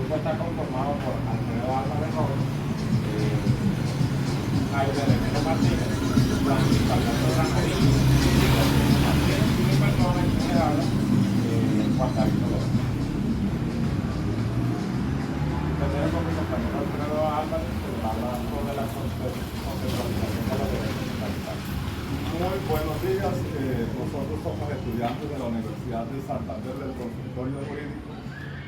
grupo está conformado por Alfredo Álvarez Robles, Jaime Remero Martínez, Francisco Alberto Granadín, y mi persona que me habla, Juan David López. Primero con mi compañero Alfredo Álvarez, que habla sobre la conceptualización de los derechos fundamentales. Muy buenos días, nosotros somos estudiantes de la Universidad de Santander del Consultorio Jurídico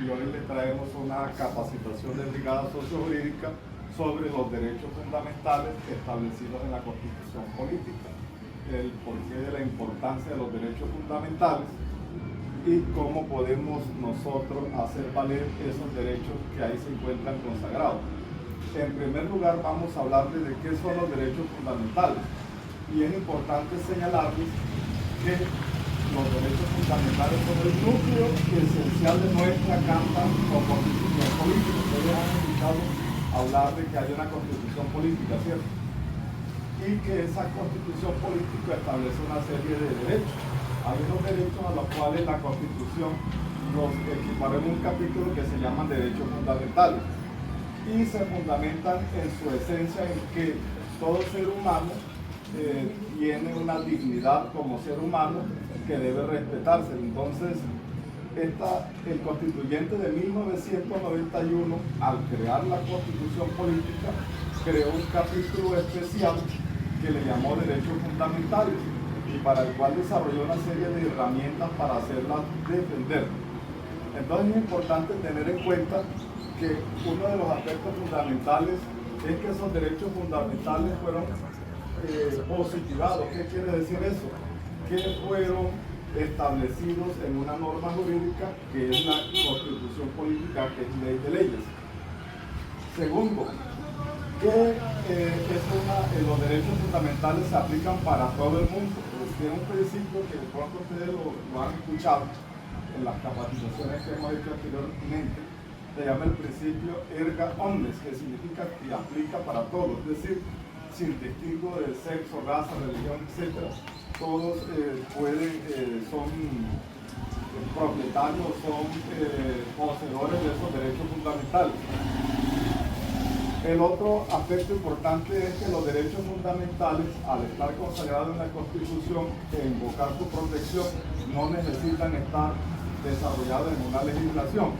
y hoy les traemos una capacitación de brigada sociojurídica sobre los derechos fundamentales establecidos en la Constitución Política, el porqué de la importancia de los derechos fundamentales y cómo podemos nosotros hacer valer esos derechos que ahí se encuentran consagrados. En primer lugar, vamos a hablarles de qué son los derechos fundamentales. Y es importante señalarles que los derechos fundamentales son el núcleo esencial de nuestra Carta o Constitución Política. Ustedes han escuchado hablar de que hay una Constitución Política, ¿cierto? Y que esa Constitución Política establece una serie de derechos. Hay unos derechos a los cuales la Constitución los equipara en un capítulo que se llaman derechos fundamentales. Y se fundamentan en su esencia en que todo ser humano tiene una dignidad como ser humano que debe respetarse. Entonces, el constituyente de 1991, al crear la Constitución Política, creó un capítulo especial que le llamó Derechos Fundamentales y para el cual desarrolló una serie de herramientas para hacerlas defender. Entonces es importante tener en cuenta que uno de los aspectos fundamentales es que esos derechos fundamentales fueron positivados. ¿Qué quiere decir eso? Que fueron establecidos en una norma jurídica que es la Constitución Política, que es ley de leyes. Segundo, que los derechos fundamentales se aplican para todo el mundo. Tiene un principio que de pronto ustedes lo han escuchado en las capacitaciones que hemos hecho anteriormente, se llama el principio erga omnes, que significa que aplica para todos, es decir, sin distingo de sexo, raza, religión, etc. Todos son propietarios, son poseedores de esos derechos fundamentales. El otro aspecto importante es que los derechos fundamentales, al estar consagrados en la Constitución e invocar su protección, no necesitan estar desarrollados en una legislación.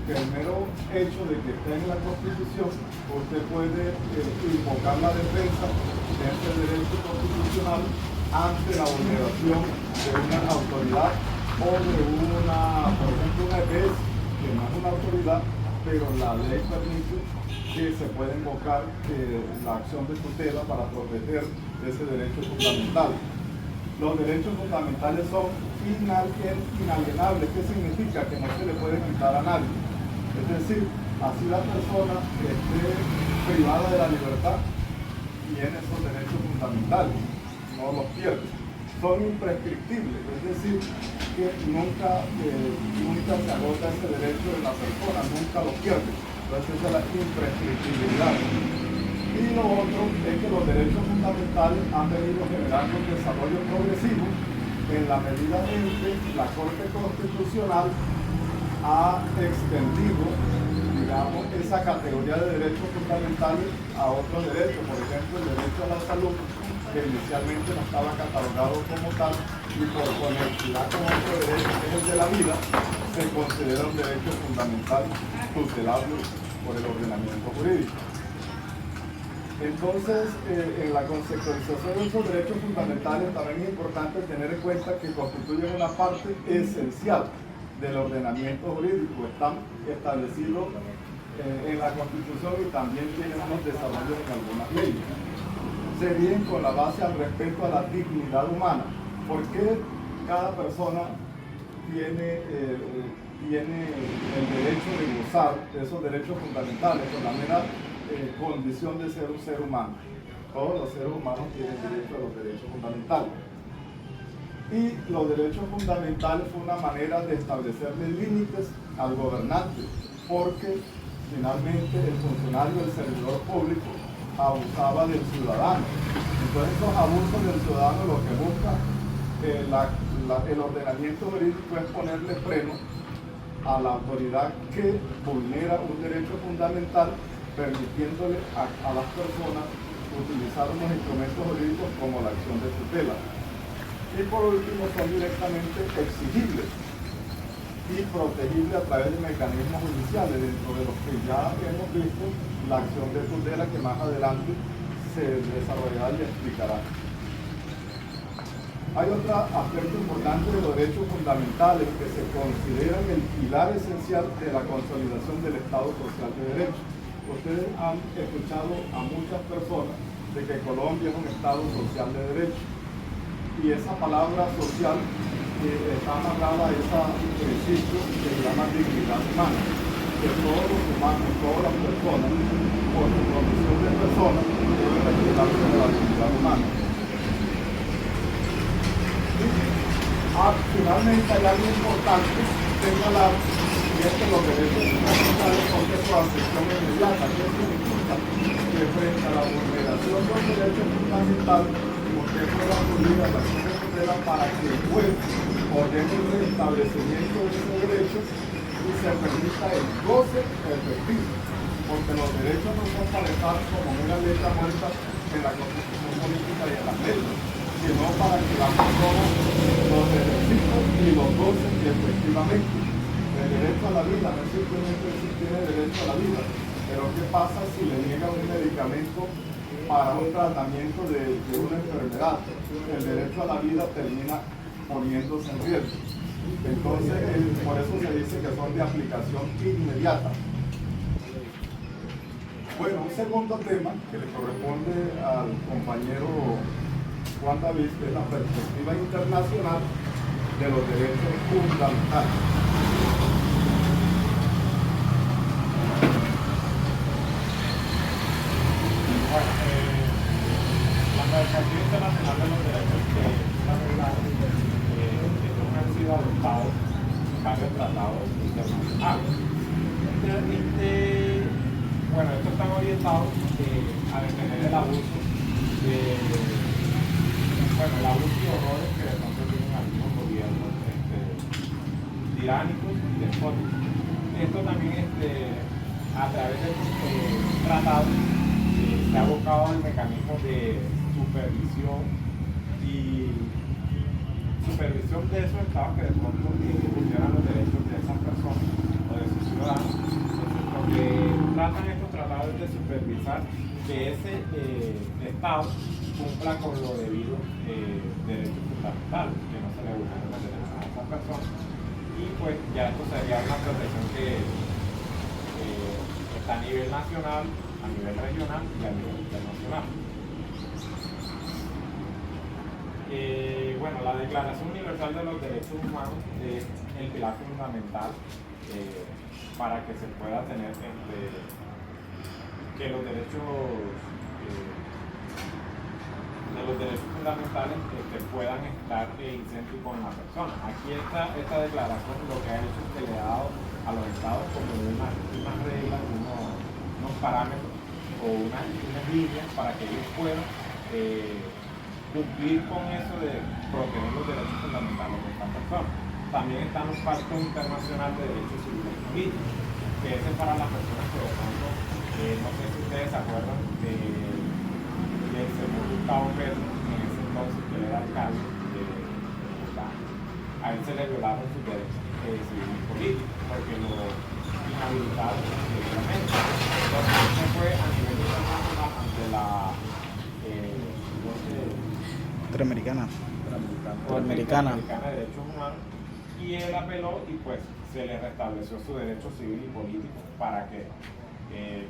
Que el mero hecho de que esté en la Constitución, usted puede invocar la defensa de ese derecho constitucional ante la vulneración de una autoridad o de por ejemplo, una EPS, que no es una autoridad, pero la ley permite que se pueda invocar la acción de tutela para proteger ese derecho fundamental. Los derechos fundamentales son inalienables. ¿Qué significa? Que no se le puede quitar a nadie. Es decir, así la persona que esté privada de la libertad tiene esos derechos fundamentales, no los pierde. Son imprescriptibles, es decir, que nunca se agota ese derecho de la persona, nunca lo pierde. Entonces esa es la imprescriptibilidad. Y lo otro es que los derechos fundamentales han venido generando un desarrollo progresivo en la medida en que la Corte Constitucional ha extendido, digamos, esa categoría de derechos fundamentales a otros derechos. Por ejemplo, el derecho a la salud, que inicialmente no estaba catalogado como tal, y por conectividad con otro derecho, que es el de la vida, se considera un derecho fundamental tutelable por el ordenamiento jurídico. Entonces, en la conceptualización de esos derechos fundamentales también es importante tener en cuenta que constituyen una parte esencial del ordenamiento jurídico. Están establecidos en la Constitución y también tienen unos desarrollos en algunas leyes. Se rigen con la base al respeto a la dignidad humana, porque cada persona tiene el derecho de gozar de esos derechos fundamentales con la mera condición de ser un ser humano. Todos los seres humanos tienen derecho a los derechos fundamentales. Y los derechos fundamentales fue una manera de establecerle límites al gobernante, porque finalmente el funcionario, el servidor público, abusaba del ciudadano. Entonces esos abusos del ciudadano lo que busca el ordenamiento jurídico es ponerle freno a la autoridad que vulnera un derecho fundamental, permitiéndole a las personas utilizar unos instrumentos jurídicos como la acción de tutela. Y por último, son directamente exigibles y protegibles a través de mecanismos judiciales, dentro de los que ya hemos visto la acción de tutela, que más adelante se desarrollará y explicará. Hay otro aspecto importante de los derechos fundamentales que se consideran el pilar esencial de la consolidación del Estado Social de Derecho. Ustedes han escuchado a muchas personas de que Colombia es un Estado social de derecho, y esa palabra social está amarrada a ese principio que se llama dignidad humana, que todos los humanos, todas las personas, por su condición de personas, deben respetarse de la dignidad humana. Finalmente hay algo importante señalar, y es que los derechos fundamentales son de protección inmediata. ¿Qué significa? Que frente a la vulneración de los derechos fundamentales, usted pueda acudir a la acción de tutela para que el juez ordene el restablecimiento de ese derecho y se permita el goce efectivo, porque los derechos no son para estar como una letra muerta en la Constitución política y en las leyes, sino para que las personas los ejercitan y los gocen efectivamente. El derecho a la vida no es simplemente si tiene derecho a la vida, pero ¿qué pasa si le niegan un medicamento para un tratamiento de una enfermedad? El derecho a la vida termina poniéndose en riesgo. Entonces, por eso se dice que son de aplicación inmediata. Bueno, un segundo tema que le corresponde al compañero Juan David es la perspectiva internacional de los derechos fundamentales. Bueno, la perspectiva internacional de los derechos fundamentales no han sido adoptados en varios tratados internacionales. Bueno, estos están orientados a detener el abuso el abuso y horrores que de pronto tienen algunos gobiernos tiránicos y despóticos. Esto también a través de estos tratados se ha abocado al mecanismo de supervisión de esos estados que de pronto vulneran los derechos de esas personas o de sus ciudadanos. Entonces, lo que tratan estos tratados es de supervisar que ese estado cumpla con los debidos derechos fundamentales, que no se le vulneren los derechos a esas personas. Y pues ya esto sería una protección que está a nivel nacional, a nivel regional y a nivel internacional. Bueno, la Declaración Universal de los Derechos Humanos es el pilar fundamental para que se pueda tener que los derechos fundamentales puedan estar incentivos con la persona. Aquí esta declaración lo que ha hecho es que le ha dado a los estados como unas reglas, unos parámetros o unas líneas para que ellos puedan cumplir con eso de proteger los derechos fundamentales de esta persona. También está un Pacto Internacional de Derechos Civiles y Políticos, que ese es para las personas que de pronto, no sé si ustedes se acuerdan del señor Gustavo Petro, en ese entonces que era alcalde de Bogotá. A él se le violaron sus derechos civiles y políticos, porque lo inhabilitaron directamente. Entonces, eso fue a nivel internacional ante la Interamericana de Derechos Humanos, y él apeló y pues se le restableció su derecho civil y político para que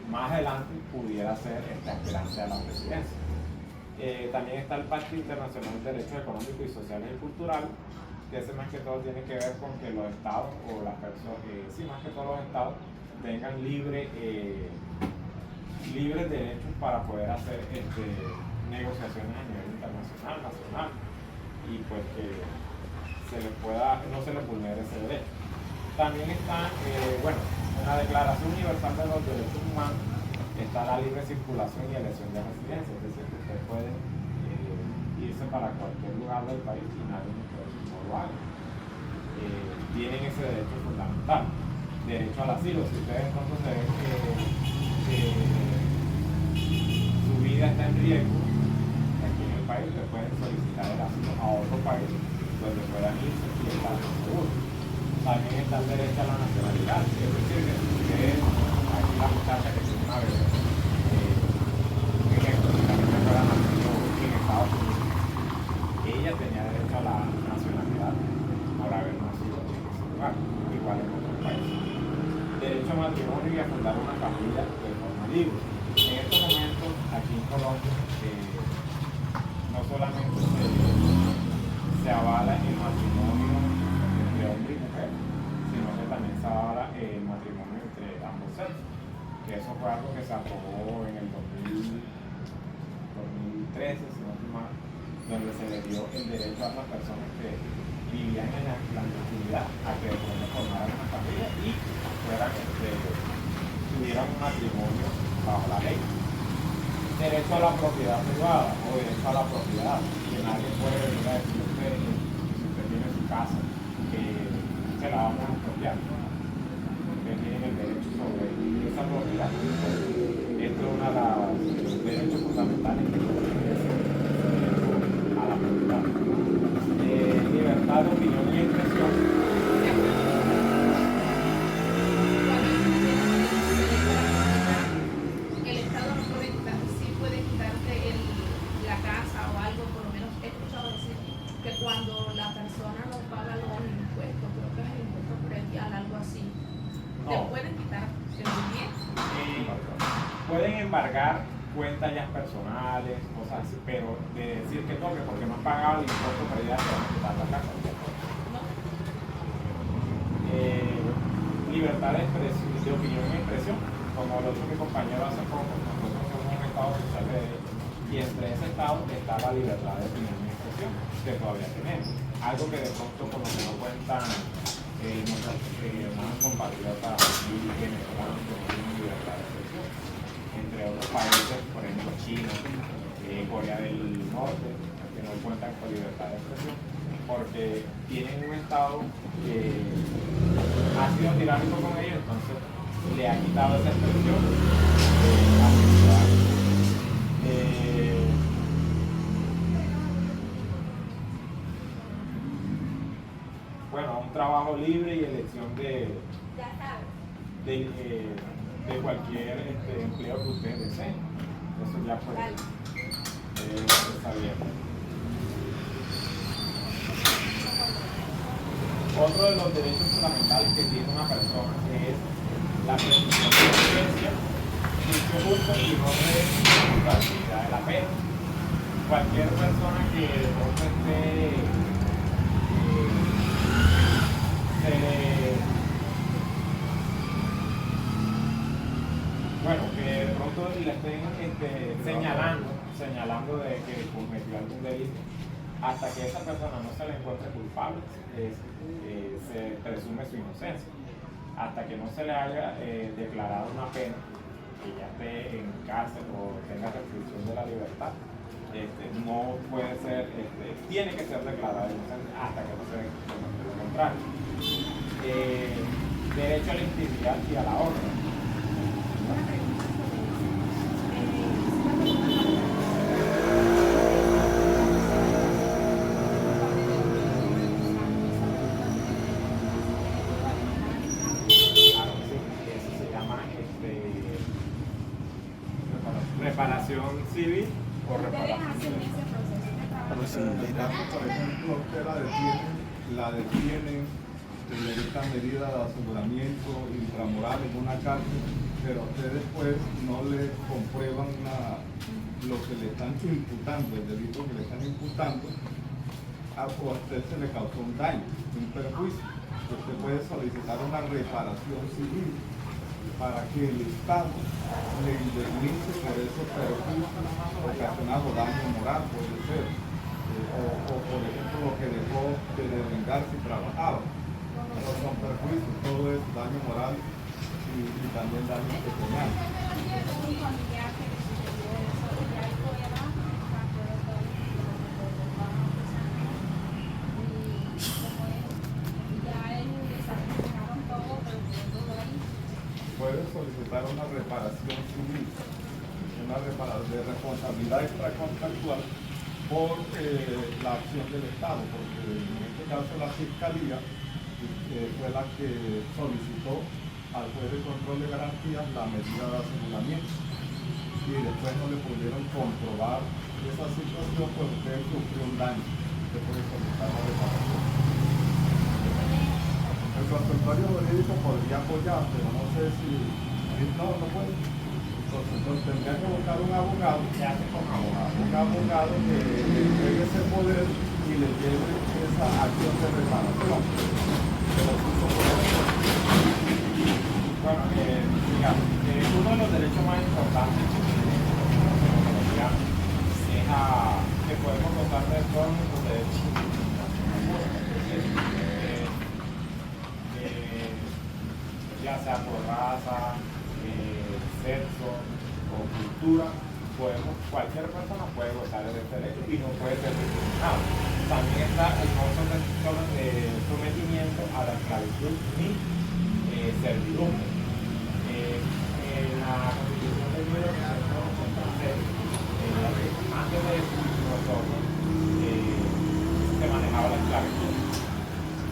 más adelante pudiera ser aspirante a la presidencia. También está el Pacto Internacional de Derechos Económicos y Sociales y Culturales, que ese más que todo tiene que ver con que los estados o las personas, más que todos los estados tengan libres derechos para poder hacer negociaciones a nivel internacional, nacional, y pues que no se les vulnere ese derecho. También está, en la Declaración Universal de los Derechos Humanos está la libre circulación y elección de residencia, es decir, que usted puede irse para cualquier lugar del país y nadie no lo haga. Tienen ese derecho fundamental. derecho al asilo. Si ustedes de pronto se ven que su vida está en riesgo aquí en el país, le pueden solicitar el asilo a otro país donde puedan irse y estar seguros. También está el derecho a la nacionalidad, es decir, que si ustedes, aquí la muchacha que tiene una bebé, un ejemplo, si la niña fuera nacido en Estados Unidos, ella tenía derecho a la nacionalidad por haber nacido en ese lugar, igual en otros países. Derecho a matrimonio y a fundar una familia de forma libre. En estos momentos, aquí en Colombia, no solamente se avala el matrimonio entre hombre y mujer, sino que también se avala el matrimonio entre ambos sexos. Que eso fue algo que se aprobó en el 2013, si no estoy mal, donde se le dio el derecho a las personas que vivían en la clandestinidad a que formaran una familia y tuvieran un matrimonio bajo la ley. Derecho a la propiedad privada o derecho a la propiedad, que nadie puede venir a decir usted, si usted tiene su casa, que se la vamos a expropiar. Ustedes tienen el derecho sobre esa propiedad. Esto es uno de los derechos fundamentales que tiene a la propiedad. Libertad de opinión y expresión. El Estado no puede quitar, sí puede quitarte la casa o algo, por lo menos he escuchado decir que cuando la persona no paga los impuestos, creo que es el impuesto predial, algo así, te pueden quitar el bien. Pueden embargar cuentas ya personales, cosas así, pero de decir que toque porque no han pagado el impuesto predial, te van a quitar la casa. Libertad de opinión y expresión, como lo dijo mi compañero hace poco, nosotros somos un Estado social de derecho y entre ese Estado está la libertad de opinión y expresión que todavía tenemos, algo que de pronto con lo que no cuentan nuestros hermanos compatriotas y venezolanos que no tienen libertad de expresión, entre otros países, por ejemplo China, Corea del Norte, que no cuentan con libertad de expresión, porque tienen un Estado que ha sido tiránico con ellos, entonces le ha quitado esa expresión a los ciudadanos. Bueno, un trabajo libre y elección de cualquier empleo que ustedes deseen. Eso ya fue está bien. Otro de los derechos fundamentales que tiene una persona es la presunción de inocencia, juicio justo y no de culpabilidad de la pena. Cualquier persona que de pronto que de pronto le estén señalando de que cometió algún delito, hasta que esa persona no se le encuentre culpable, se presume su inocencia. Hasta que no se le haya declarado una pena, que ya esté en cárcel o tenga restricción de la libertad, no puede ser, tiene que ser declarado inocente hasta que no se demuestre lo contrario. Derecho a la intimidad y a la honra. Reparación civil o reparación civil. Por ejemplo, usted la detienen, le dictan medidas de aseguramiento intramoral en una cárcel, pero a usted después no le comprueban lo que le están imputando, el delito que le están imputando, o a usted se le causó un daño, un perjuicio. Usted puede solicitar una reparación civil para que el Estado le indemnice por esos perjuicios ocasionados, daño moral puede ser, o por ejemplo lo que dejó de devengar si trabajaba. Esos son perjuicios, todo es daño moral y también daño patrimonial. puede solicitar una reparación civil, de responsabilidad extracontractual por la acción del Estado, porque en este caso la Fiscalía fue la que solicitó al juez de control de garantías la medida de aseguramiento y después no le pudieron comprobar esa situación, pues usted sufrió un daño, usted puede solicitar la reparación. El consultorio jurídico podría apoyar, pero no sé si... No puede. Entonces tendría que buscar un abogado, un abogado que le entregue ese poder y le lleve esa acción de reparación. Bueno, digamos, uno de los derechos más importantes que tiene la tecnología es que podemos gozar de todos nuestros derechos ya sea por raza, sexo o cultura, cualquier persona puede gozar de este derecho y no puede ser discriminado. También está el no sometimiento a la esclavitud ni servidumbre. En la Constitución de 1986, antes de nosotros se manejaba la esclavitud,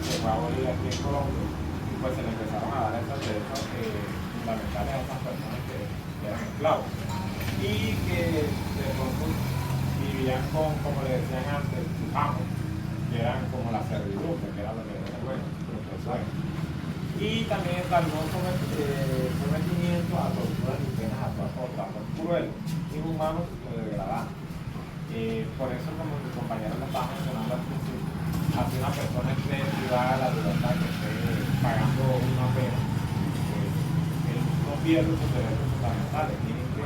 se fue abolida aquí en Colombia, y pues se le empezaron a dar esos derechos fundamentales a esas personas que eran esclavos y que de pronto vivían con, como le decían antes, sus amos, que eran como la servidumbre, que era lo que era el dueño, y también está el no sometimiento a torturas ni penas o tratos crueles, inhumanos o degradantes. Por eso, como mi compañero le estaba mencionando al principio, hacia una persona que es privada de la libertad, que esté pagando una pena, él no pierde sus derechos fundamentales, tiene que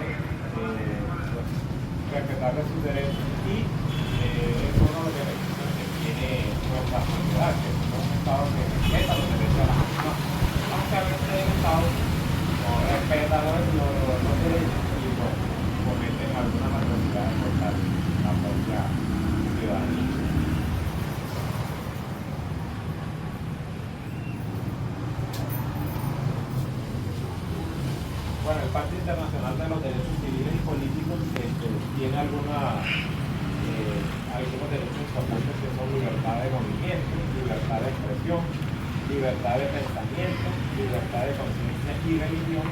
respetarle sus derechos y es uno de los beneficios que tiene nuestra sociedad, que es un Estado que respeta los derechos de las personas, aunque a veces el Estado no respeta los derechos y pues, cometen algunas atrocidades contra la propia ciudadanía. Bueno, el Pacto Internacional de los Derechos Civiles y Políticos tiene algunos derechos importantes que son libertad de movimiento, libertad de expresión, libertad de pensamiento, libertad de conciencia y religión,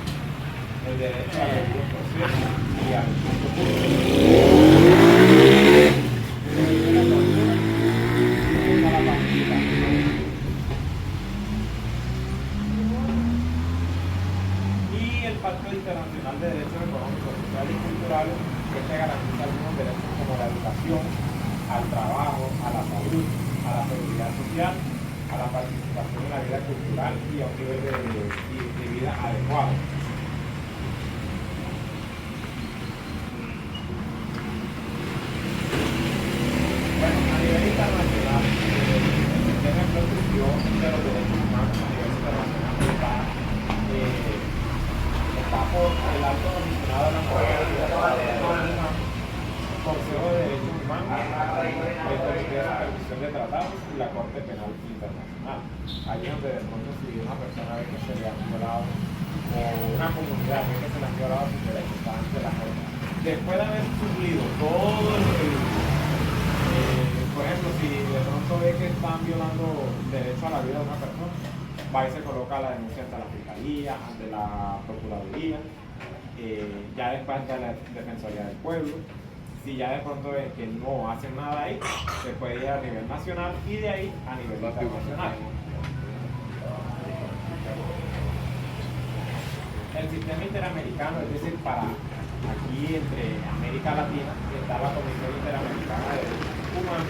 el derecho al debido proceso y al juicio público. Pacto Internacional de Derechos Económicos, Sociales y Culturales, que se garantiza algunos derechos como la educación, al trabajo, a la salud, a la seguridad social, a la participación en la vida cultural y a un nivel de vida adecuado. Bueno, a nivel internacional, el sistema de protección de los derechos humanos a nivel internacional está por el alto comisionado de la Mujer, el Consejo de Derechos Humanos, el Comité de Supervisión de Tratados y la Corte Penal Internacional. Ahí es donde de pronto si una persona ve que se le han violado o una comunidad ve que se le han violado sus derechos, está ante la Corte. Después de haber cumplido todo el por ejemplo, si de pronto ve que están violando el derecho a la vida de una persona, va y se coloca la denuncia ante la Fiscalía, ante la Procuraduría, ya después ante la Defensoría del Pueblo. Si ya de pronto ven que no hacen nada ahí, se puede ir a nivel nacional y de ahí a nivel internacional. El sistema interamericano, es decir, para aquí entre América Latina, está la Comisión Interamericana de Derechos Humanos,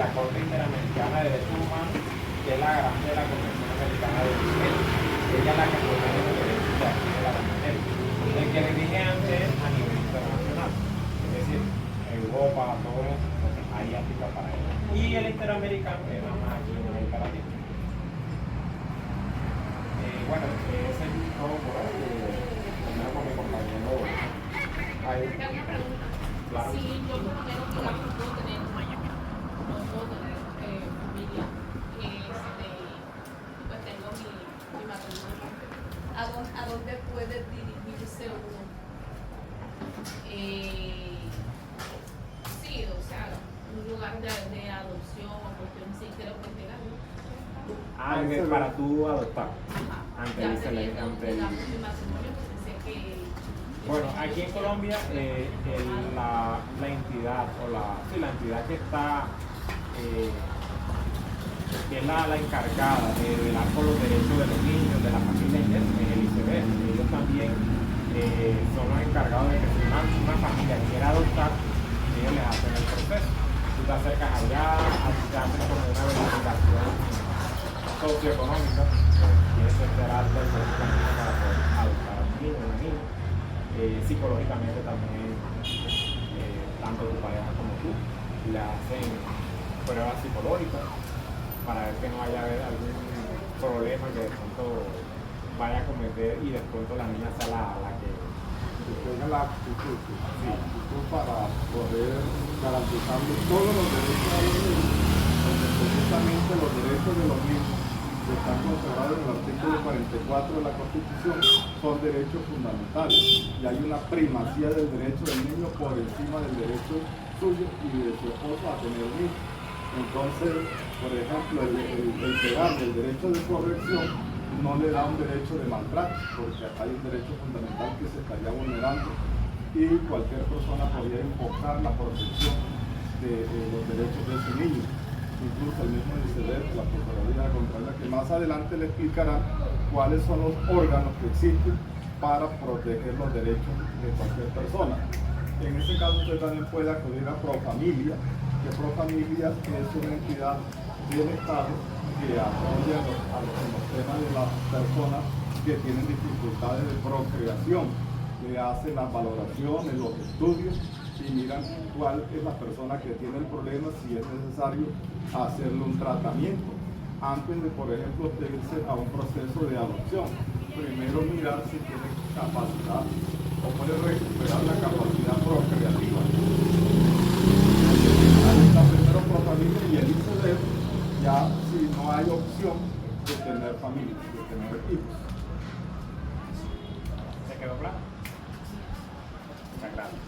la Corte Interamericana de Derechos Humanos, que es la garante de la Convención Americana de Derechos. Ella es la que protege los derechos de aquí de la América. El que le dije antes a nivel internacional, es decir, Europa, todo eso, entonces ahí aplica para ella. Y el interamericano es nada más aquí en América Latina. Bueno, ese es todo por hoy. Primero con mi compañero. Tengo una pregunta. Claro. Si yo por lo menos digamos no puedo tener familia que pues tengo mi matrimonio, ¿a dónde dónde puede dirigirse uno. Sí, o sea, un lugar de adopción o cuestión sí creo que es legal, ¿no? Para tú adoptar. Ajá. Ante Ya el- teniendo, ante el- digamos, mi matrimonio, porque sé que... Bueno, aquí en Colombia la entidad la entidad que está que es la encargada de velar por los derechos de los niños, de la familia en el ICB. Ellos también son los encargados de que si una familia quiere adoptar, ellos les hacen el proceso. Tú te acercas allá, te hacen como una verificación socioeconómica, tienes que enterarte del proceso para poder adoptar a un niño o una niña. Psicológicamente también, tanto tu pareja como tú, le hacen pruebas psicológicas para ver que no haya algún problema que de pronto vaya a cometer y de pronto la niña sea la que tenga la aptitud para poder garantizarle todos los derechos a los niños, porque precisamente los derechos de los niños que están consagrados en el artículo 44 de la Constitución son derechos fundamentales y hay una primacía del derecho del niño por encima del derecho suyo y de su esposo a tener un hijo. Entonces, por ejemplo, el pegarle el derecho de corrección no le da un derecho de maltrato, porque acá hay un derecho fundamental que se estaría vulnerando y cualquier persona podría invocar la protección de los derechos de ese niño. Incluso el mismo ICB, la Procuraduría contra la que más adelante le explicará cuáles son los órganos que existen para proteger los derechos de cualquier persona. En ese caso usted también puede acudir a Profamilia, que Profamilia es una entidad del Estado que apoya en los temas de las personas que tienen dificultades de procreación. Le hacen las valoraciones, los estudios y miran cuál es la persona que tiene el problema, si es necesario hacerle un tratamiento antes de, por ejemplo, irse a un proceso de adopción. Primero mirar si tiene capacidad o puede recuperar la capacidad procreativa. Ahí está primero Profamilia y el ICD, ya si no hay opción de tener familia, de tener hijos. ¿Se quedó claro? Muchas gracias.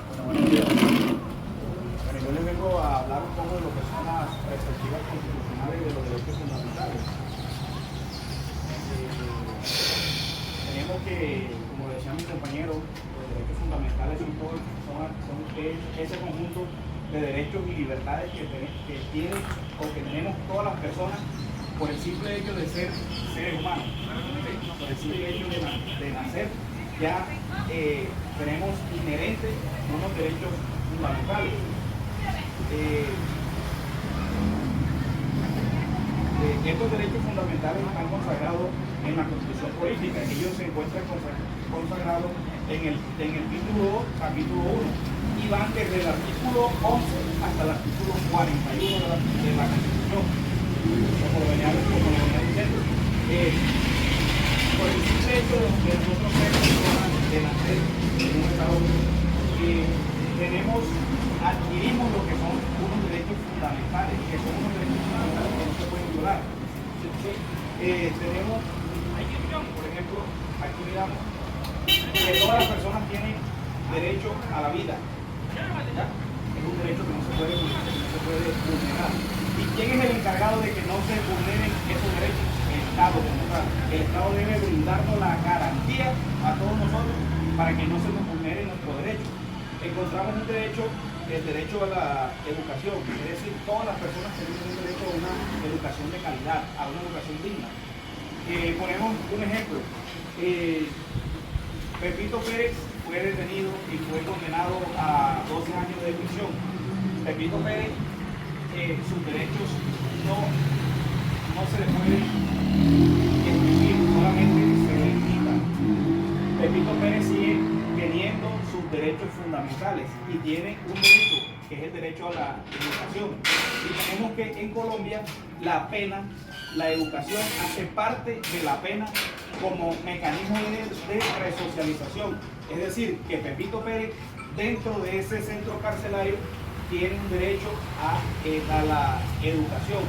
Bueno, buenos días. Bueno, yo les vengo a hablar un poco de lo que son las perspectivas constitucionales de los derechos fundamentales. Tenemos que, como decía mi compañero, los derechos fundamentales son ese conjunto de derechos y libertades que tienen o que tenemos todas las personas por el simple hecho de ser seres humanos, por el simple hecho de nacer, ya tenemos inherentes unos derechos fundamentales. Estos derechos fundamentales están consagrados en la Constitución Política. Ellos se encuentran consagrados en el título 2, capítulo 1, y van desde el artículo 11 hasta el artículo 41 de la Constitución. Como venía diciendo, por el simple hecho de nosotros ser personas, de nacer en un estado, adquirimos lo que son unos derechos fundamentales, que son unos derechos fundamentales que no se pueden violar. Tenemos, por ejemplo, aquí miramos que todas las personas tienen derecho a la vida. ¿Ya? Es un derecho que no se puede vulnerar. ¿Y quién es el encargado de que no se vulneren esos derechos? El Estado como tal. El Estado debe brindarnos la garantía a todos nosotros para que no se nos vulneren nuestros derechos. Encontramos un derecho, el derecho a la educación, es decir, todas las personas tenemos un derecho a una educación de calidad, a una educación digna. Ponemos un ejemplo. Pepito Pérez fue detenido y fue condenado a 12 años de prisión. Pepito Pérez, sus derechos no se le pueden exigir, solamente se le limitan. Pepito Pérez sigue teniendo sus derechos fundamentales y tiene un derecho, que es el derecho a la educación. Y tenemos que en Colombia la pena, la educación hace parte de la pena como mecanismo de resocialización. Es decir, que Pepito Pérez, dentro de ese centro carcelario, tiene un derecho a la educación.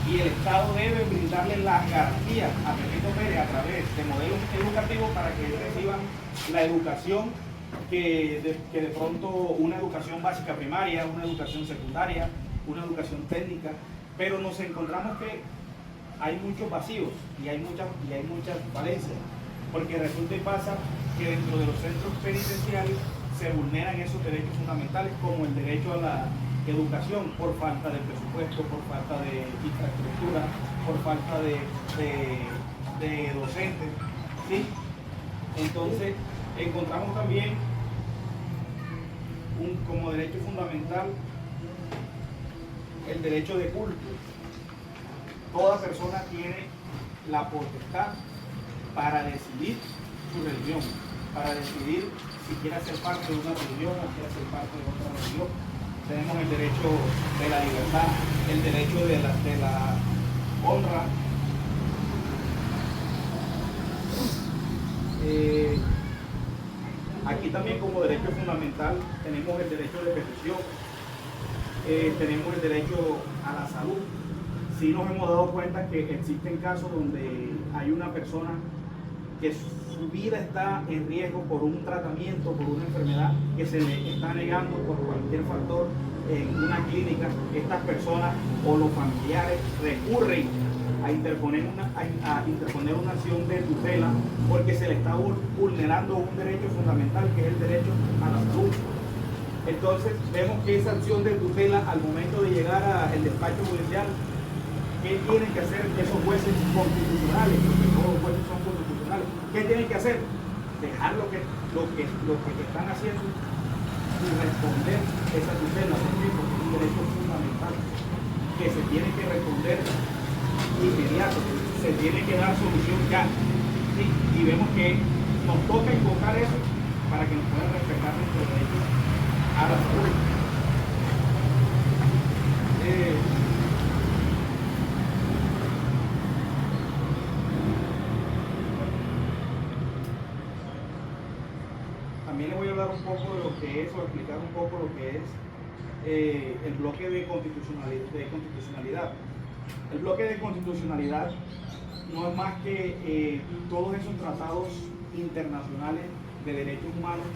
y el Estado debe brindarle las garantías a Pepito Pérez a través de modelos educativos para que reciban la educación que de pronto una educación básica primaria, una educación secundaria, una educación técnica, pero nos encontramos que hay muchos vacíos y hay muchas falencias, porque resulta y pasa que dentro de los centros penitenciarios se vulneran esos derechos fundamentales como el derecho a la educación por falta de presupuesto, por falta de infraestructura, por falta de docentes, ¿sí? Entonces encontramos también como derecho fundamental el derecho de culto. Toda persona tiene la potestad para decidir su religión, para decidir si quiere ser parte de una religión o quiere ser parte de otra religión. Tenemos el derecho de la libertad, el derecho de la honra. Aquí también como derecho fundamental tenemos el derecho de petición, tenemos el derecho a la salud. Sí nos hemos dado cuenta que existen casos donde hay una persona que su vida está en riesgo por un tratamiento, por una enfermedad que se le está negando por cualquier factor en una clínica. Estas personas o los familiares recurren a interponer una acción de tutela porque se le está vulnerando un derecho fundamental que es el derecho a la salud. Entonces vemos que esa acción de tutela al momento de llegar al despacho judicial, ¿qué tienen que hacer esos jueces constitucionales? Porque todos los jueces son constitucionales. ¿Qué tienen que hacer? Dejar lo que están haciendo y responder esa tutela. ¿Por qué? Porque es un derecho fundamental que se tiene que responder inmediato, se tiene que dar solución ya. ¿Sí? Y vemos que nos toca invocar eso para que nos puedan respetar nuestros derechos a la salud. También les voy a hablar un poco de lo que es, o explicar un poco lo que es el bloque de constitucionalidad. El bloque de constitucionalidad no es más que todos esos tratados internacionales de derechos humanos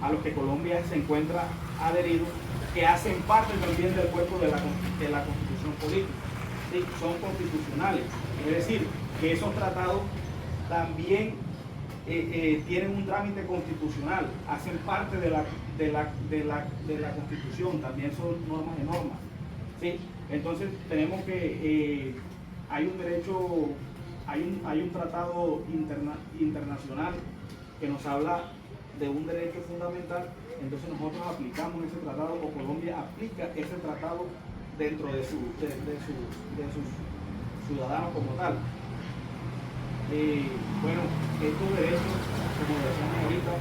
a los que Colombia se encuentra adherido, que hacen parte también del cuerpo de la constitución política. ¿Sí? Son constitucionales, es decir, que esos tratados también tienen un trámite constitucional, hacen parte de la constitución, también son normas de normas. ¿Sí? Entonces tenemos que hay un derecho, hay un tratado internacional que nos habla de un derecho fundamental, entonces nosotros aplicamos ese tratado, o Colombia aplica ese tratado dentro de sus ciudadanos como tal. Bueno, estos derechos, como decíamos ahorita,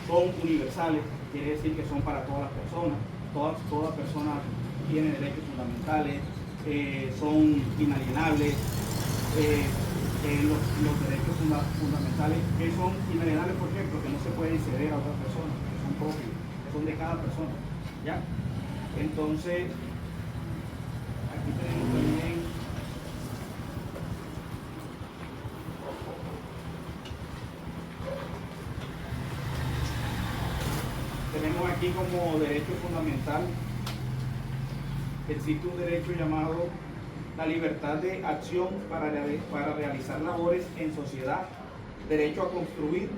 son universales, quiere decir que son para todas las personas, toda persona tiene derechos fundamentales, son inalienables. Los derechos fundamentales que son inalienables, ¿por qué? Porque no se pueden ceder a otras personas, que son propios, que son de cada persona, ¿ya? Entonces, aquí tenemos también aquí como derecho fundamental, existe un derecho llamado la libertad de acción para realizar labores en sociedad, derecho a construir,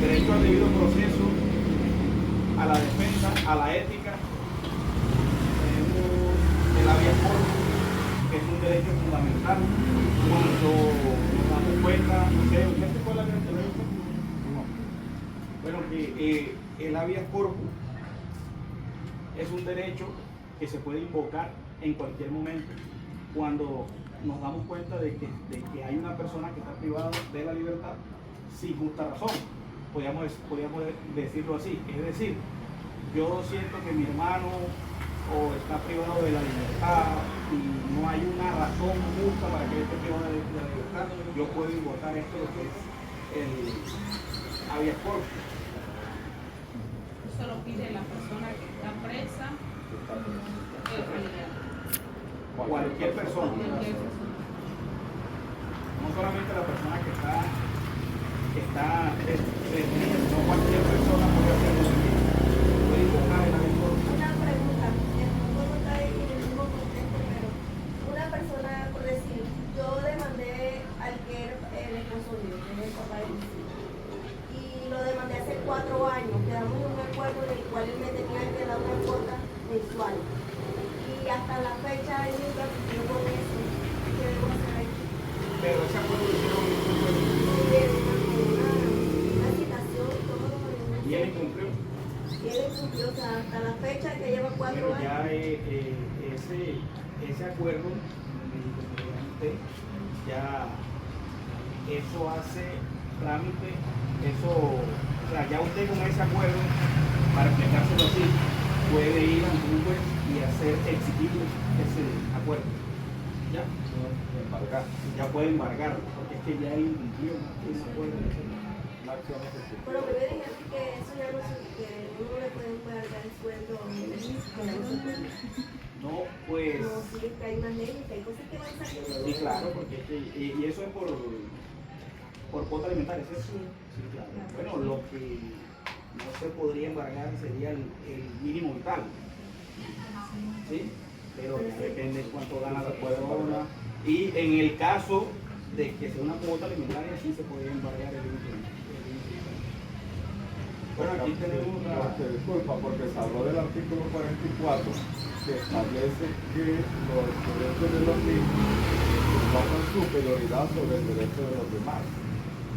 derecho al debido proceso, a la defensa, a la ética, el habeas corpus, que es un derecho fundamental. Cuando nos damos cuenta, no sé, ¿usted se acuerda del habeas corpus? No. Bueno, que el habeas corpus es un derecho que se puede invocar en cualquier momento cuando nos damos cuenta de que hay una persona que está privada de la libertad sin justa razón. Podríamos decirlo así, es decir, yo siento que mi hermano o está privado de la libertad y no hay una razón justa para que esté privado de la libertad, yo puedo invocar esto lo que es el habeas corpus. Eso lo pide la persona que está presa, el familiar. Cualquier persona. Cualquier persona. No solamente la persona que está detenida, sino cualquier persona puede hacerlo. Puede invocar el habeas corpus. Una pregunta, no está en el mismo contexto, pero una persona, por decir, yo demandé al que era el esposo mío, que es el papá de mis hijos, y lo demandé hace 4 años, quedamos en un acuerdo en el cual él me tenía que dar una cuota mensual, y hasta la fecha él nunca cumplió con eso. ¿Qué debo hacer ahí? Pero ese acuerdo lo hicieron en un acuerdo. Una citación y todo. Y él incumplió. Y él cumplió, o sea, hasta la fecha que lleva 4 Pero años. ya ese acuerdo, me dijo usted, ya eso hace trámite, eso, o sea, ya usted con ese acuerdo, para explicárselo así, puede ir a Google y hacer exigible ese acuerdo. ¿Ya? Embargar. Ya puede embargarlo, porque es que ya él incumplió ese acuerdo. Una acción ejecutiva. Pero me dijeron que eso ya no se, que uno le puede pagar el sueldo que ya no se puede. No, pues. No, sí, es que hay unas leyes, que hay cosas que van saliendo. Sí, claro, porque es que, y eso es por cuota alimentaria, ¿cierto? Sí, claro. Bueno, lo que no se podría embargar sería el mínimo vital. ¿Sí? Pero ya depende de cuánto gana la persona. Y en el caso de que sea una cuota alimentaria, sí se podría embargar el mínimo vital. Bueno, aquí tenemos Disculpa, porque se habló del artículo 44 que establece que los derechos de los niños toman superioridad sobre el derecho de los demás.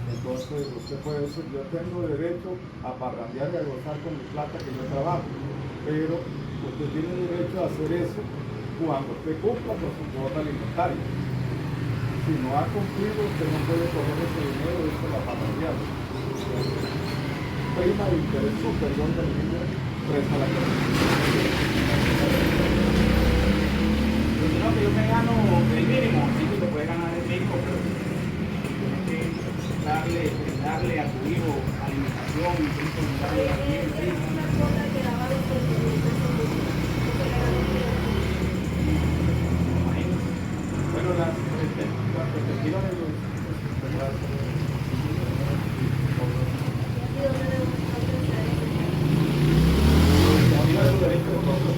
Entonces usted puede decir, yo tengo derecho a parrandear y a gozar con mi plata que yo trabajo, pero usted tiene derecho a hacer eso cuando usted cumpla con su cuota alimentaria. Si no ha cumplido, usted no puede coger ese dinero y eso la parrandear. Prima de interés superior del niño presa la no, que yo me gano el mínimo, sí que te puedes ganar el mínimo, pero tienes que darle a tu hijo alimentación, darle a tu hijo. Es una cuota que daba los Bueno, la perspectiva de los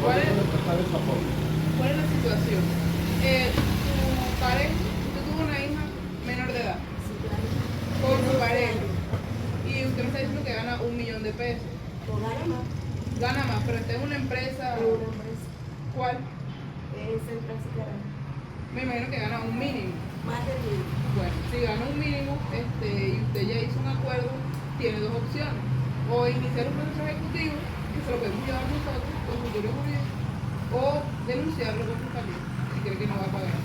¿Cuál es la situación? Tu pareja, usted tuvo una hija menor de edad con su pareja y usted me está diciendo que gana $1 millón de pesos. O gana más. Gana más, pero está en una empresa. Una empresa. ¿Cuál? Es el Franciscano. Me imagino que gana un mínimo. Más del mínimo. Bueno, si gana un mínimo y usted ya hizo un acuerdo, tiene dos opciones. O iniciar un proceso ejecutivo, que se lo podemos llevar nosotros, consultorio jurídico, o denunciarlo con fiscalía, si cree que no va a pagar.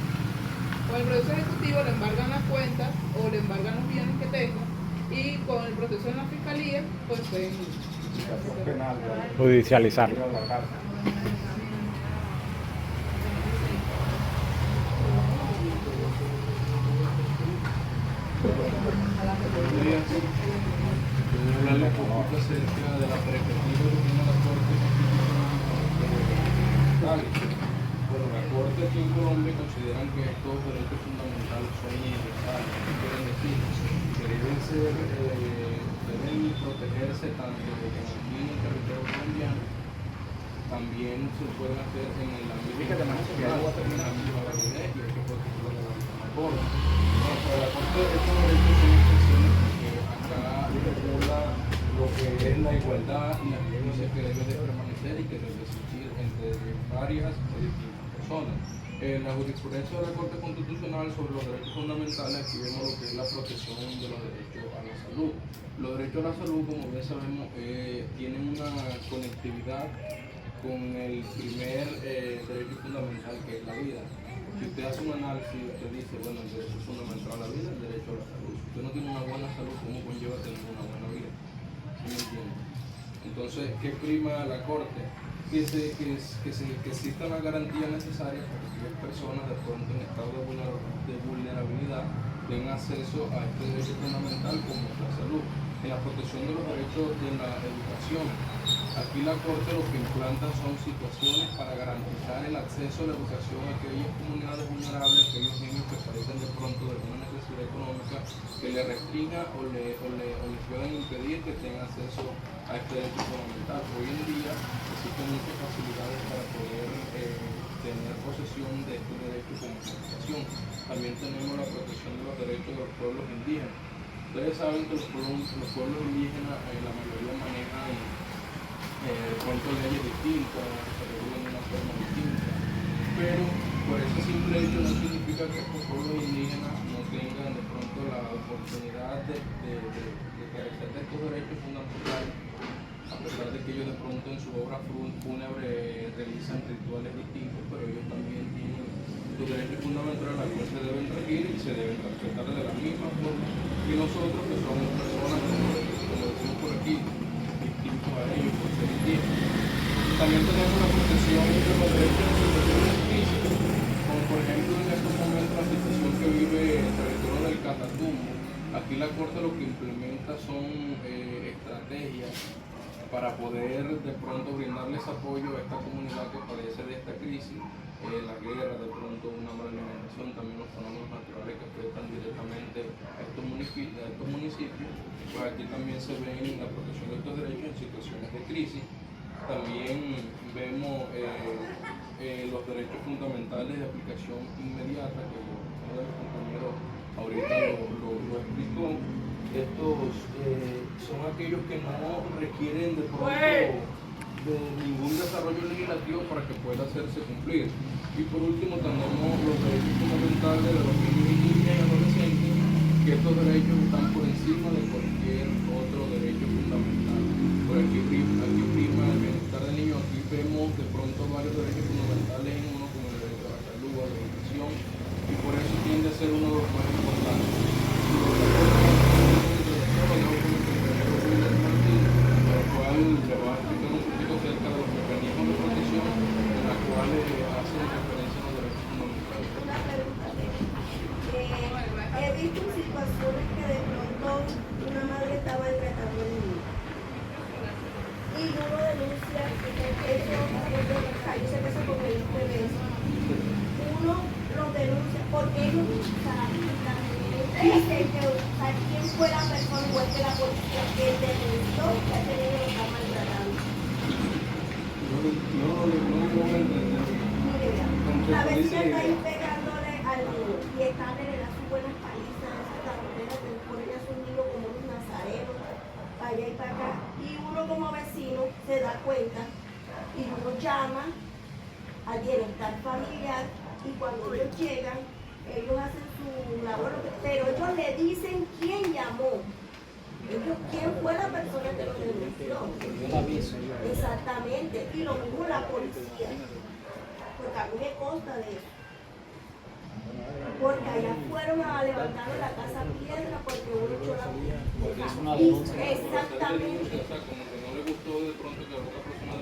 Con el proceso ejecutivo le embargan las cuentas o le embargan los bienes que tenga, y con el proceso en la fiscalía, pues pueden penal, Judicializar. ir a la cárcel. Hablarle un poquito acerca de la perspectiva que tiene la Corte Constitucional. Bueno, la Corte aquí en Colombia consideran que estos derechos fundamentales son universales. ¿Qué quieren decir? Que deben protegerse tanto aquí en el territorio colombiano, también se pueden hacer en el ámbito internacional, en el ámbito de la iglesia, que fue que lo levantó la Corte. Bueno, para la Corte estos derechos son excepciones porque acá regula lo que es la igualdad y la justicia que debe de permanecer y que debe existir entre varias o distintas personas. En la jurisprudencia de la Corte Constitucional sobre los derechos fundamentales, aquí vemos lo que es la protección de los derechos a la salud. Los derechos a la salud, como bien sabemos, tienen una conectividad con el primer derecho fundamental, que es la vida. Si usted hace un análisis, usted dice, bueno, el derecho fundamental a la vida, el derecho a la salud. Si usted no tiene una buena salud, ¿cómo conlleva tener una buena vida? ¿Sí me entiende? Entonces, ¿qué prima la Corte? que exista una garantía necesaria para que aquellas personas de pronto en estado de vulnerabilidad tengan acceso a este derecho fundamental como es la salud. En la protección de los derechos de la educación, aquí la Corte lo que implanta son situaciones para garantizar el acceso a la educación a aquellas comunidades vulnerables, aquellos niños que padecen de pronto de alguna necesidad económica que le restringa o les puedan impedir que tengan acceso a este derecho fundamental. Hoy en día existen muchas facilidades para poder tener posesión de este derecho como educación. También tenemos la protección de los derechos de los pueblos indígenas. Ustedes saben que los pueblos indígenas, la mayoría manejan leyes distintas, se regulan de una forma distinta, pero por ese simple hecho no significa que estos pueblos indígenas no tengan de pronto la oportunidad de carecer de estos derechos fundamentales, a pesar de que ellos de pronto en su obra fúnebre realizan rituales distintos, pero ellos también tienen sus derechos fundamentales a los cuales se deben regir y se deben respetar de la misma forma que nosotros, que somos personas, como decimos por aquí, distintos a ellos por ser indígenas. También tenemos la protección de los derechos en situaciones de crisis, como por ejemplo en estos momentos la situación que vive el territorio del Catatumbo. Aquí la Corte lo que implementa son estrategias para poder de pronto brindarles apoyo a esta comunidad que padece de esta crisis, la guerra, de pronto una mala alimentación, también los fenómenos naturales que afectan directamente a estos municipios, pues aquí también se ven la protección de estos derechos en situaciones de crisis. También vemos los derechos fundamentales de aplicación inmediata, que uno de los compañeros ahorita lo explicó. Estos son aquellos que no requieren de pronto de ningún desarrollo legislativo para que pueda hacerse cumplir. Y por último tenemos los derechos fundamentales de los niños y niñas y adolescentes, que estos derechos están por encima de cualquier otro derecho fundamental. Por aquí prima el bienestar del niño. Aquí vemos de pronto varios derechos fundamentales en uno, como el derecho a la salud, a la educación, y por eso tiende a ser uno de los más importantes. Le va a explicar un poquito acerca de los mecanismos de protección en los cuales hacen referencia a los derechos fundamentales. Una pregunta. He visto situaciones que de pronto una madre estaba entregando el niño y uno denuncia que eso, yo sé que eso con el bebés, uno lo denuncia porque ellos dicen que quién fue la persona igual que la policía que denunció que ese niño lo está maltratando. No puedo entender. La vecina está ahí pegándole al niño y está le da sus buenas palizas, esa carretera que por ella es un niño como un nazareno, para allá y para acá. Y uno como vecino se da cuenta y uno llama al bienestar familiar y cuando ellos llegan, ellos hacen su labor, pero ellos le dicen quién llamó. ¿Quién fue la persona que lo denunció? Exactamente, y lo mismo la policía, porque a mí me consta de eso. Porque allá fueron a levantar la casa piedra porque uno echó la piedra. Exactamente. Como que no le gustó de pronto que otra persona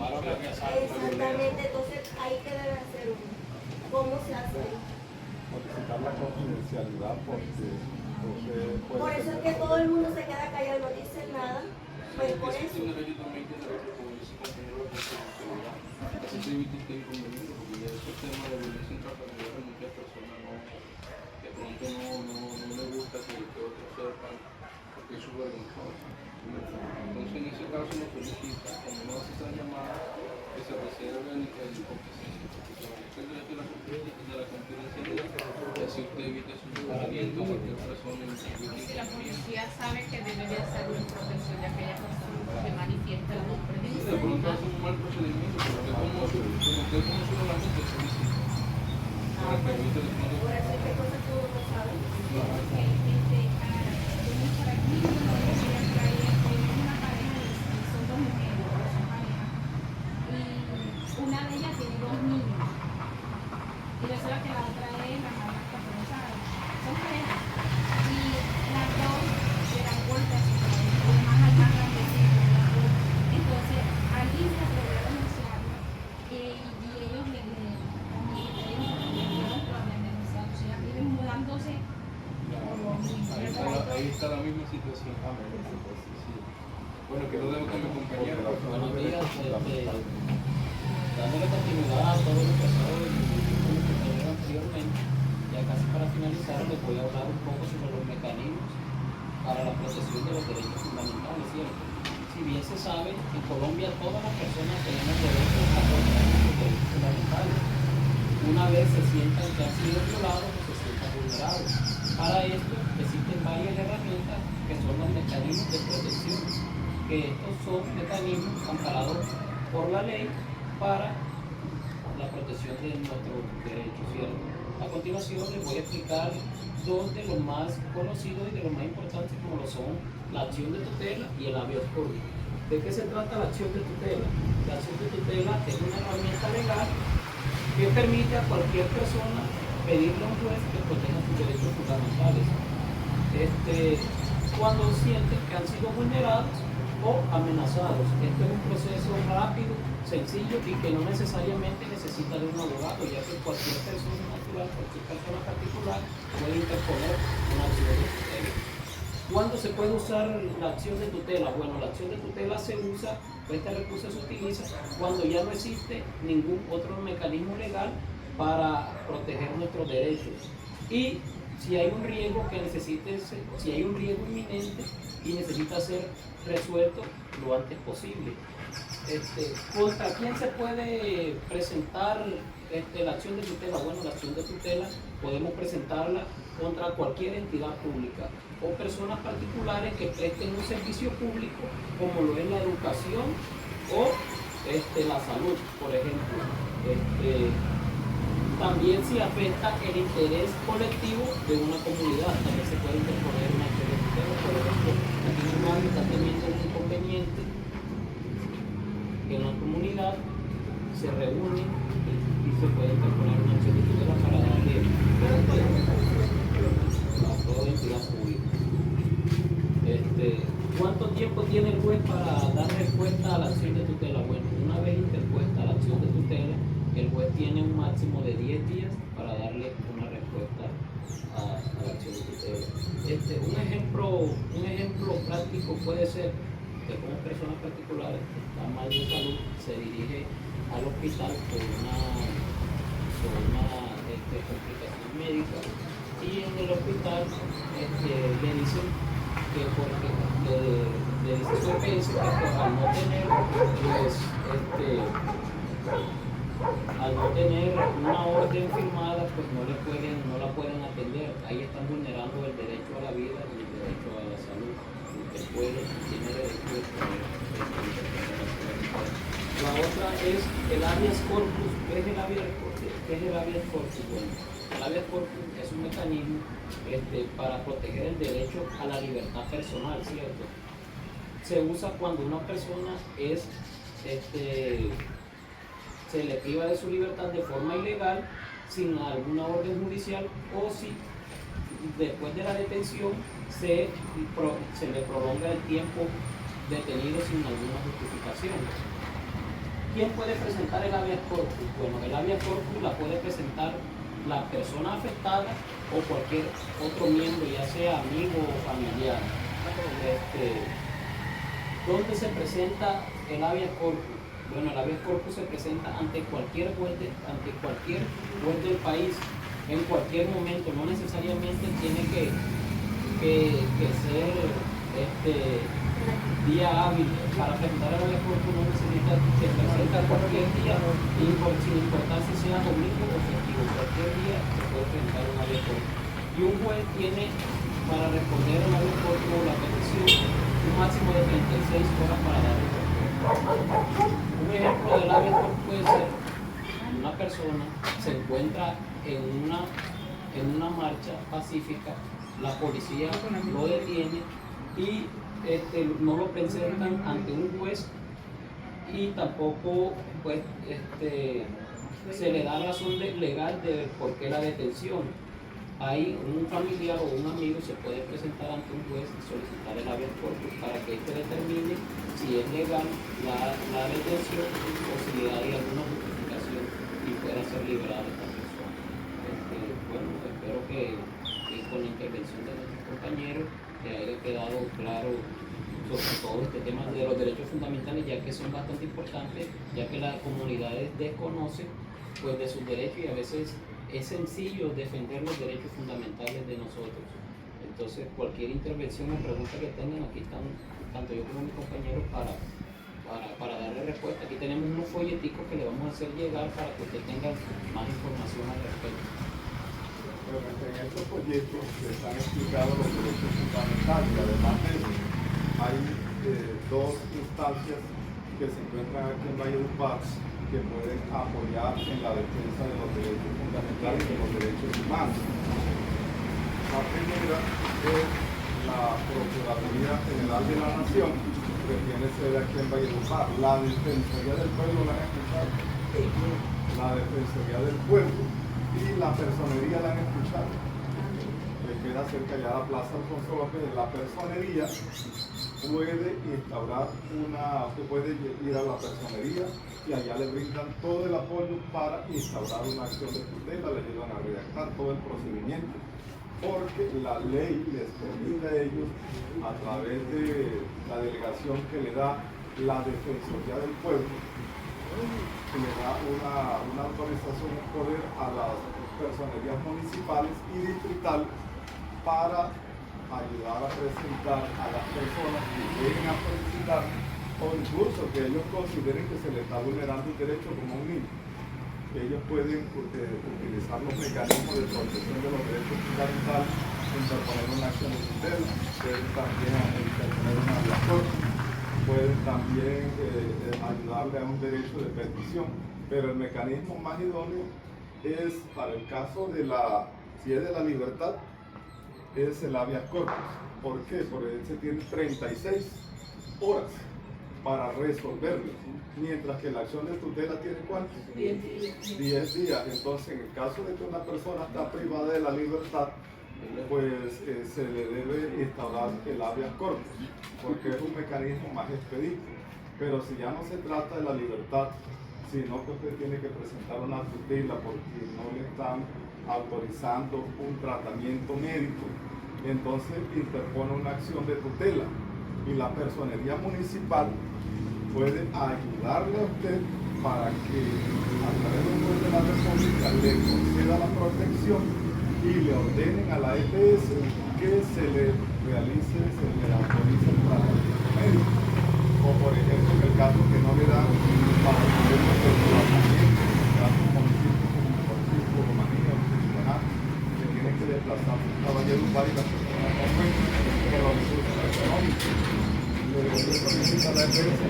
Exactamente, entonces ahí que debe hacer uno. ¿Cómo se hace? Modificar la confidencialidad porque Por eso es que todo el mundo se queda callado y no dice nada. Pues por eso. Existe un derecho también que es derecho como dice el compañero de confidencialidad. Así se evita este inconveniente, porque ya ese tema de violencia intrafamiliar a muchas personas de pronto no le gusta que otros sepan, porque es su vergonzoso. Entonces en ese caso nos solicita, cuando no hace esa llamada, que se reserve el derecho de la confidencialidad, y así usted evite su sufrimiento, cualquier persona. Si la policía sabe que debe de hacer una protección de aquella persona que manifiesta el nombre de De pronto hace un mal procedimiento, pero usted como ciudadano se solicita. Para que evite de pronto. Por eso es que cosas que uno no sabe. Una de ellas tiene 2 niños y resulta que la otra es la más capacitada. Son parejas y las dos le dan golpes a su padre, más al más grandecito. Entonces, Alicia logró denunciarla ahí está la misma situación. Sí. Bueno, que lo dejo con mi compañero. Buenos días, dándole continuidad a todo lo que pasó en el compañero anteriormente, ya casi para finalizar les voy a hablar un poco sobre los mecanismos para la protección de los derechos fundamentales, ¿cierto? Si bien se sabe, en Colombia todas las personas tenemos derechos a proteger los derechos fundamentales. Una vez se sientan que han sido violados o se sientan vulnerados. Para esto existen varias herramientas que son los mecanismos de protección, que estos son mecanismos amparados por la ley para la protección de nuestros derechos, ¿cierto? A continuación les voy a explicar dos de los más conocidos y de los más importantes, como lo son la acción de tutela y el habeas corpus. ¿De qué se trata la acción de tutela? La acción de tutela es una herramienta legal que permite a cualquier persona pedirle a un juez que proteja sus derechos fundamentales cuando sienten que han sido vulnerados o amenazados. Este es un proceso rápido, sencillo y que no necesariamente necesita de un abogado, ya que cualquier persona natural, cualquier persona particular puede interponer una acción de tutela. ¿Cuándo se puede usar la acción de tutela? Bueno, la acción de tutela se usa, este recurso se utiliza cuando ya no existe ningún otro mecanismo legal para proteger nuestros derechos. Y si hay un riesgo si hay un riesgo inminente y necesita ser resuelto lo antes posible. ¿Contra quién se puede presentar la acción de tutela? Bueno, la acción de tutela podemos presentarla contra cualquier entidad pública o personas particulares que presten un servicio público, como lo es la educación o la salud, por ejemplo. También si afecta el interés colectivo de una comunidad, también se puede interponer una acción de tutela. Por ejemplo, aquí en Uruguay está teniendo un inconveniente en la comunidad, se reúnen y se puede interponer una acción de tutela para darle a toda entidad pública. ¿Cuánto tiempo tiene el juez para dar respuesta a la acción de tutela? Bueno, una vez interpuesta la acción de tutela, el juez tiene un máximo de 10 días para darle una respuesta a la acción de tutela. Un ejemplo práctico puede ser que como personas particulares que están mal de salud se dirige al hospital por una complicación médica y en el hospital le dicen que porque le dice su EPS que al no tener al no tener una orden firmada, pues no la pueden atender. Ahí están vulnerando el derecho a la vida y el derecho a la salud. El pueblo tiene derecho de poder. La otra es el habeas corpus. ¿Qué es el habeas corpus? Bueno, el habeas corpus es un mecanismo para proteger el derecho a la libertad personal, ¿cierto? Se usa cuando una persona se le priva de su libertad de forma ilegal, sin alguna orden judicial, o si después de la detención se le prolonga el tiempo detenido sin alguna justificación. ¿Quién puede presentar el habeas corpus? Bueno, el habeas corpus la puede presentar la persona afectada o cualquier otro miembro, ya sea amigo o familiar. ¿Dónde se presenta el habeas corpus? Bueno, el habeas corpus se presenta ante cualquier juez del país, en cualquier momento. No necesariamente tiene que ser día hábil. Para presentar el habeas corpus no necesita que se presenta cualquier día, sin importar si sea domingo o festivo. Cualquier día se puede presentar un habeas corpus. Y un juez tiene, para responder al habeas corpus o la petición, un máximo de 36 horas para dar respuesta. Un ejemplo del habeas corpus puede ser una persona se encuentra en una marcha pacífica, la policía lo detiene y no lo presentan ante un juez y tampoco pues, se le da razón legal de por qué la detención. Ahí un familiar o un amigo se puede presentar ante un juez y solicitar el habeas corpus para que éste determine si es legal la detención o si le hay alguna justificación y pueda ser liberada esta persona. Bueno, espero que con la intervención de nuestros compañeros que haya quedado claro sobre todo este tema de los derechos fundamentales, ya que son bastante importantes, ya que las comunidades desconocen pues de sus derechos y a veces es sencillo defender los derechos fundamentales de nosotros. Entonces cualquier intervención o pregunta que tengan, aquí están tanto yo como mis compañeros para darle respuesta. Aquí tenemos unos folleticos que le vamos a hacer llegar para que usted tenga más información al respecto. Bueno, en estos folletos están explicados los derechos fundamentales y además de eso hay dos instancias que se encuentran aquí en Valledupar que pueden apoyar en la defensa de los derechos fundamentales y de los derechos humanos. La primera es la Procuraduría General de la Nación, que tiene sede aquí en Valledupar. La Defensoría del Pueblo, ¿la han escuchado? La Defensoría del Pueblo y la Personería, ¿la han escuchado? Que queda cerca ya de la Plaza Alfonso López. La Personería puede instaurar usted puede ir a la Personería y allá le brindan todo el apoyo para instaurar una acción de tutela, le ayudan a redactar todo el procedimiento, porque la ley les permite a ellos, a través de la delegación que le da la Defensoría del Pueblo, que le da una autorización, un poder a las personerías municipales y distritales para ayudar a presentar a las personas que lleguen a solicitar o incluso que ellos consideren que se les está vulnerando un derecho como un niño. Ellos pueden utilizar los mecanismos de protección de los derechos fundamentales, interponer una acción de tutela, pueden también interponer una vía corta, pueden también ayudarle a un derecho de petición, pero el mecanismo más idóneo es para el caso de si es de la libertad, es el habeas corpus. ¿Por qué? Porque se tiene 36 horas para resolverlo, mientras que la acción de tutela tiene ¿cuántos? 10 días. Entonces, en el caso de que una persona está privada de la libertad, pues se le debe instaurar el habeas corpus, porque es un mecanismo más expedito. Pero si ya no se trata de la libertad, sino que usted tiene que presentar una tutela porque no le están autorizando un tratamiento médico, entonces interpone una acción de tutela y la personería municipal puede ayudarle a usted para que a través de un juez de la República le conceda la protección y le ordenen a la EPS que se le realice, se le autorice el tratamiento médico. O por ejemplo, en el caso que no le dan para el tratamiento, en casos como Romanía o Ciudadana, que tienen que desplazar a Valledupar y las personas no cuentan con los recursos económicos. Le solicita a la EPS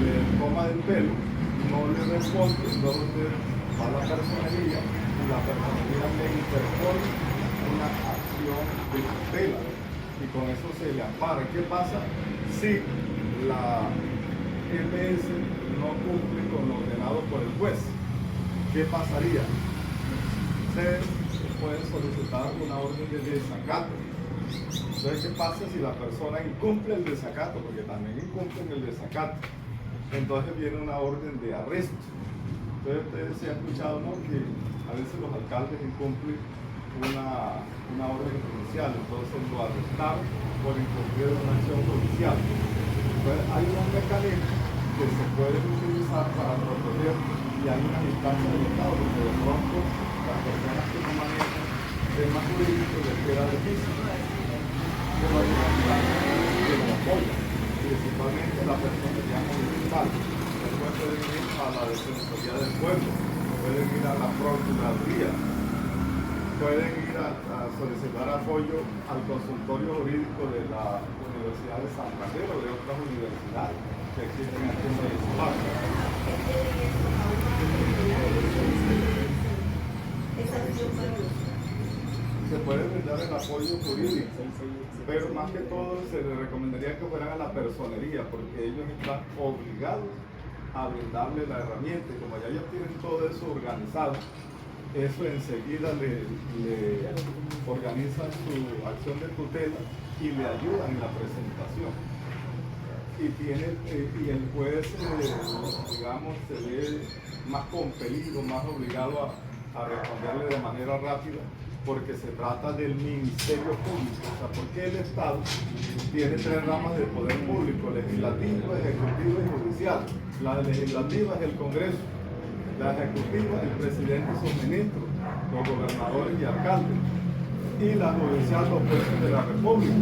le toma del pelo, no le responde, entonces usted va a la personería y la personería le interpone una acción de tutela y con eso se le ampara. ¿Qué pasa si la EPS no cumple con lo ordenado por el juez? ¿Qué pasaría? Se puede solicitar una orden de desacato. Entonces, ¿qué pasa si la persona incumple el desacato? Porque también incumplen el desacato. Entonces viene una orden de arresto. Entonces ustedes se han escuchado, ¿no?, que a veces los alcaldes incumplen una orden judicial, entonces lo arrestaron por incumplir una acción judicial. Entonces hay unos mecanismos que se pueden utilizar para proteger y hay una instancia del Estado, porque de pronto las personas que no manejan temas jurídicos les queda difícil. Pero hay una instancia que lo apoya, principalmente la personería municipal. Después pueden ir a la Defensoría del Pueblo, pueden ir a la Procuraduría, pueden ir a solicitar apoyo al consultorio jurídico de la Universidad de Santander o de otras universidades que existen aquí en el espacio. Se puede brindar el apoyo jurídico, pero más que todo se les recomendaría que fueran a la personería, porque ellos están obligados a brindarle la herramienta. Como ya ellos tienen todo eso organizado, eso enseguida le organizan su acción de tutela y le ayudan en la presentación. Y el juez, digamos, se ve más compelido, más obligado a responderle de manera rápida, porque se trata del Ministerio Público. O sea, porque el Estado tiene 3 ramas de poder público: legislativo, ejecutivo y judicial. La legislativa es el Congreso, la ejecutiva el presidente y sus ministros, los gobernadores y alcaldes, y la judicial los jueces de la República.